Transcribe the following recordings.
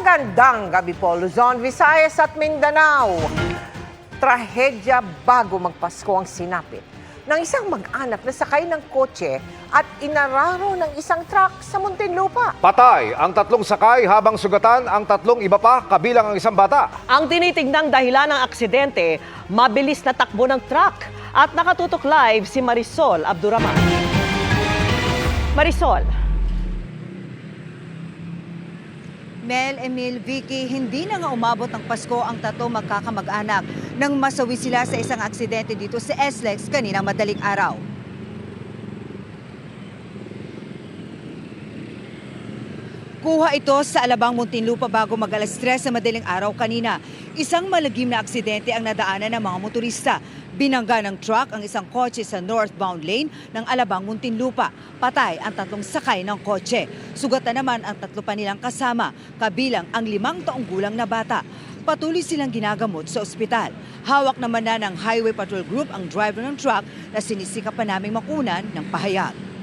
Magandang gabi po, Luzon, Visayas at Mindanao. Trahedya bago magpasko ang sinapit ng isang mag-anak na sakay ng kotse at inararo ng isang truck sa Muntinlupa. Patay ang tatlong sakay habang sugatan ang tatlong iba pa kabilang ang isang bata. Ang tinitignang dahilan ng aksidente, mabilis na takbo ng truck at nakatutok live si Marisol Abduraman. Marisol. Mel, Emil, Vicky, hindi na nga umabot ng Pasko ang tatlong magkakamag-anak nang masawi sila sa isang aksidente dito sa SLEX kaninang madaling araw. Kuha ito sa Alabang, Muntinlupa bago mag-alas 3 sa madaling araw kanina. Isang malagim na aksidente ang nadaanan ng mga motorista. Binangga ng truck ang isang kotse sa northbound lane ng Alabang, Muntinlupa. Patay ang tatlong sakay ng kotse. Sugatan naman ang tatlo pa nilang kasama, kabilang ang 5 taong gulang na bata. Patuloy silang ginagamot sa ospital. Hawak naman na ng Highway Patrol Group ang driver ng truck na sinisikap pa naming makunan ng pahayag.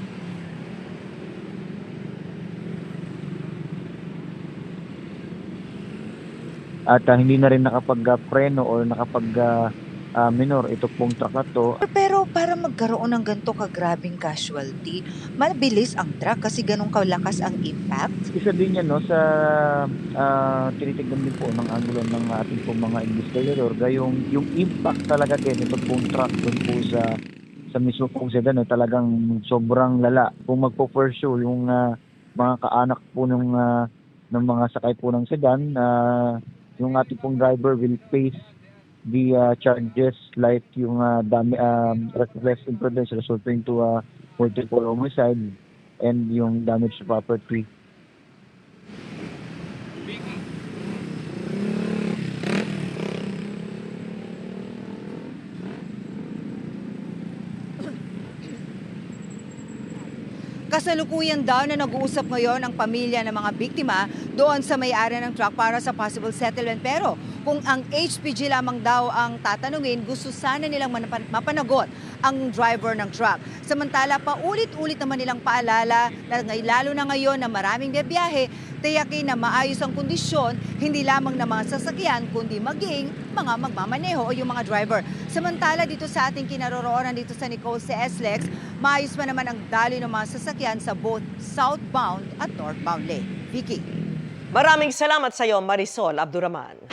At hindi na rin nakapag-preno or nakapag-minor ito pong truck na to. Pero para magkaroon ng ganito kagrabing casualty, mabilis ang truck kasi ganun kalakas ang impact. Isa din yan no, sa tinitignan din po ng angulo ng ating pong mga investigador. Yung impact talaga din ito pong truck doon po sa mismo pong sedan, talagang sobrang lala. Kung magpo-pursue yung mga kaanak po ng mga sakay po ng sedan, yung ating pong driver will face the charges like yung reckless imprudence resulting to multiple homicide and yung damage to property. Kasalukuyan daw na nag-uusap ngayon ang pamilya ng mga biktima doon sa may-ari ng truck para sa possible settlement. Pero kung ang HPG lamang daw ang tatanungin, gusto sana nilang mapanagot ang driver ng truck. Samantala, paulit-ulit naman nilang paalala na lalo na ngayon na maraming biyahe, tiyakin na maayos ang kondisyon, hindi lamang ng mga sasakyan, kundi maging mga magmamaneho o yung mga driver. Samantala, dito sa ating kinaroroonan dito sa Nicole sa SLEX, maayos pa naman ang daloy ng mga sasakyan sa both southbound at northbound lane. Vicky. Maraming salamat sa iyo, Marisol Abduraman.